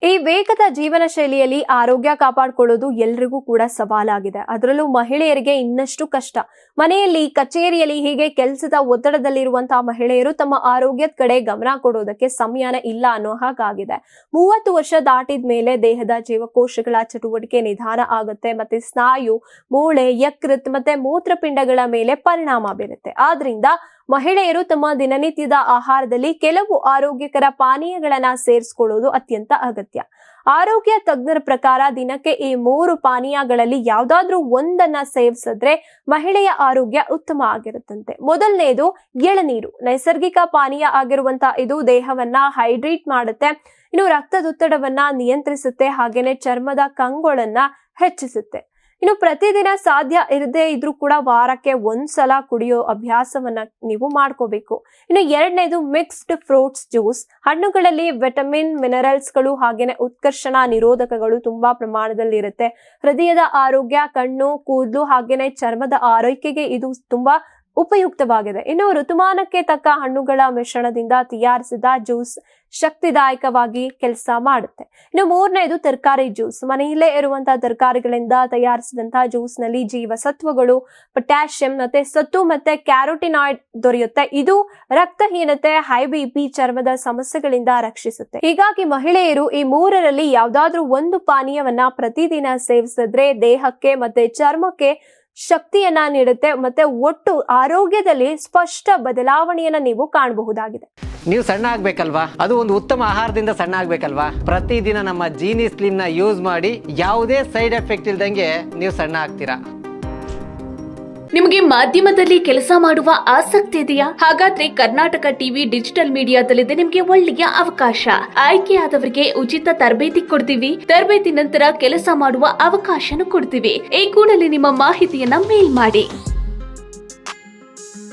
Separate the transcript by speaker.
Speaker 1: ಈ ವೇಗದ ಜೀವನ ಶೈಲಿಯಲ್ಲಿ ಆರೋಗ್ಯ ಕಾಪಾಡಿಕೊಳ್ಳೋದು ಎಲ್ರಿಗೂ ಕೂಡ ಸವಾಲಾಗಿದೆ. ಅದರಲ್ಲೂ ಮಹಿಳೆಯರಿಗೆ ಇನ್ನಷ್ಟು ಕಷ್ಟ. ಮನೆಯಲ್ಲಿ, ಕಚೇರಿಯಲ್ಲಿ ಹೀಗೆ ಕೆಲಸದ ಒತ್ತಡದಲ್ಲಿರುವಂತಹ ಮಹಿಳೆಯರು ತಮ್ಮ ಆರೋಗ್ಯದ ಕಡೆ ಗಮನ ಕೊಡೋದಕ್ಕೆ ಸಮಯನೇ ಇಲ್ಲ ಅನ್ನೋ ಹಾಗಾಗಿದೆ. 30 ವರ್ಷ ದಾಟಿದ ಮೇಲೆ ದೇಹದ ಜೀವಕೋಶಗಳ ಚಟುವಟಿಕೆ ನಿಧಾನ ಆಗುತ್ತೆ, ಮತ್ತೆ ಸ್ನಾಯು, ಮೂಳೆ, ಯಕೃತ್ ಮತ್ತೆ ಮೂತ್ರಪಿಂಡಗಳ ಮೇಲೆ ಪರಿಣಾಮ ಬೀರುತ್ತೆ. ಆದ್ರಿಂದ ಮಹಿಳೆಯರು ತಮ್ಮ ದಿನನಿತ್ಯದ ಆಹಾರದಲ್ಲಿ ಕೆಲವು ಆರೋಗ್ಯಕರ ಪಾನೀಯಗಳನ್ನ ಸೇರಿಸಿಕೊಳ್ಳೋದು ಅತ್ಯಂತ ಅಗತ್ಯ. ಆರೋಗ್ಯ ತಜ್ಞರ ಪ್ರಕಾರ ದಿನಕ್ಕೆ ಈ 3 ಪಾನೀಯಗಳಲ್ಲಿ ಯಾವ್ದಾದ್ರೂ ಒಂದನ್ನ ಸೇವಿಸಿದ್ರೆ ಮಹಿಳೆಯ ಆರೋಗ್ಯ ಉತ್ತಮ ಆಗಿರುತ್ತಂತೆ. ಮೊದಲನೇದು ಎಳನೀರು. ನೈಸರ್ಗಿಕ ಪಾನೀಯ ಆಗಿರುವಂತಹ ಇದು ದೇಹವನ್ನ ಹೈಡ್ರೇಟ್ ಮಾಡುತ್ತೆ, ಇನ್ನು ರಕ್ತದೊತ್ತಡವನ್ನ ನಿಯಂತ್ರಿಸುತ್ತೆ, ಹಾಗೇನೆ ಚರ್ಮದ ಕಂಗೊಳನ್ನ ಹೆಚ್ಚಿಸುತ್ತೆ. ಇನ್ನು ಪ್ರತಿದಿನ ಸಾಧ್ಯ ಇರದೇ ಇದ್ರೂ ಕೂಡ ವಾರಕ್ಕೆ ಒಂದ್ಸಲ ಕುಡಿಯೋ ಅಭ್ಯಾಸವನ್ನ ನೀವು ಮಾಡ್ಕೋಬೇಕು. ಇನ್ನು ಎರಡನೇದು ಮಿಕ್ಸ್ಡ್ ಫ್ರೂಟ್ಸ್ ಜ್ಯೂಸ್. ಹಣ್ಣುಗಳಲ್ಲಿ ವಿಟಮಿನ್, ಮಿನರಲ್ಸ್ಗಳು ಹಾಗೇನೆ ಉತ್ಕರ್ಷಣ ನಿರೋಧಕಗಳು ತುಂಬಾ ಪ್ರಮಾಣದಲ್ಲಿ ಇರುತ್ತೆ. ಹೃದಯದ ಆರೋಗ್ಯ, ಕಣ್ಣು, ಕೂದಲು ಹಾಗೇನೆ ಚರ್ಮದ ಆರೈಕೆಗೆ ಇದು ತುಂಬಾ ಉಪಯುಕ್ತವಾಗಿದೆ. ಇನ್ನು ಋತುಮಾನಕ್ಕೆ ತಕ್ಕ ಹಣ್ಣುಗಳ ಮಿಶ್ರಣದಿಂದ ತಯಾರಿಸಿದ ಜ್ಯೂಸ್ ಶಕ್ತಿದಾಯಕವಾಗಿ ಕೆಲಸ ಮಾಡುತ್ತೆ. ಇನ್ನು ಮೂರನೇದು ತರಕಾರಿ ಜ್ಯೂಸ್. ಮನೆಯಲ್ಲೇ ಇರುವಂತಹ ತರಕಾರಿಗಳಿಂದ ತಯಾರಿಸಿದಂತಹ ಜ್ಯೂಸ್ ನಲ್ಲಿ ಜೀವಸತ್ವಗಳು, ಪೊಟ್ಯಾಷಿಯಂ ಮತ್ತೆ ಸತ್ತು ಮತ್ತೆ ಕ್ಯಾರೋಟಿನಾಯ್ಡ್ ದೊರೆಯುತ್ತೆ. ಇದು ರಕ್ತಹೀನತೆ, ಹೈ ಬಿಪಿ, ಚರ್ಮದ ಸಮಸ್ಯೆಗಳಿಂದ ರಕ್ಷಿಸುತ್ತೆ. ಹೀಗಾಗಿ ಮಹಿಳೆಯರು ಈ ಮೂರರಲ್ಲಿ ಯಾವ್ದಾದ್ರೂ ಒಂದು ಪಾನೀಯವನ್ನ ಪ್ರತಿದಿನ ಸೇವಿಸಿದ್ರೆ ದೇಹಕ್ಕೆ ಮತ್ತೆ ಚರ್ಮಕ್ಕೆ ಶಕ್ತಿಯನ್ನ ನೀಡುತ್ತೆ, ಮತ್ತೆ ಒಟ್ಟು ಆರೋಗ್ಯದಲ್ಲಿ ಸ್ಪಷ್ಟ ಬದಲಾವಣೆಯನ್ನ ನೀವು ಕಾಣಬಹುದಾಗಿದೆ.
Speaker 2: ನೀವು ಸಣ್ಣ ಆಗ್ಬೇಕಲ್ವಾ? ಅದು ಒಂದು ಉತ್ತಮ ಆಹಾರದಿಂದ ಸಣ್ಣ ಆಗ್ಬೇಕಲ್ವಾ? ಪ್ರತಿದಿನ ನಮ್ಮ ಜೀನಿ ಸ್ಲಿಮ್ ನ ಯೂಸ್ ಮಾಡಿ ಯಾವುದೇ ಸೈಡ್ ಎಫೆಕ್ಟ್ ಇಲ್ದಂಗೆ ನೀವು ಸಣ್ಣ ಆಗ್ತೀರಾ.
Speaker 3: ನಿಮಗೆ ಮಾಧ್ಯಮದಲ್ಲಿ ಕೆಲಸ ಮಾಡುವ ಆಸಕ್ತಿ ಇದೆಯಾ? ಹಾಗಾದ್ರೆ ಕರ್ನಾಟಕ ಟಿವಿ ಡಿಜಿಟಲ್ ಮೀಡಿಯಾದಲ್ಲಿದೆ ನಿಮಗೆ ಒಳ್ಳೆಯ ಅವಕಾಶ. ಆಯ್ಕೆಯಾದವರಿಗೆ ಉಚಿತ ತರಬೇತಿ ಕೊಡ್ತೀವಿ. ತರಬೇತಿ ನಂತರ ಕೆಲಸ ಮಾಡುವ ಅವಕಾಶನೂ ಕೊಡ್ತೀವಿ. ಈ ಕೂಡಲೇ ನಿಮ್ಮ ಮಾಹಿತಿಯನ್ನ ಮೇಲ್ ಮಾಡಿ.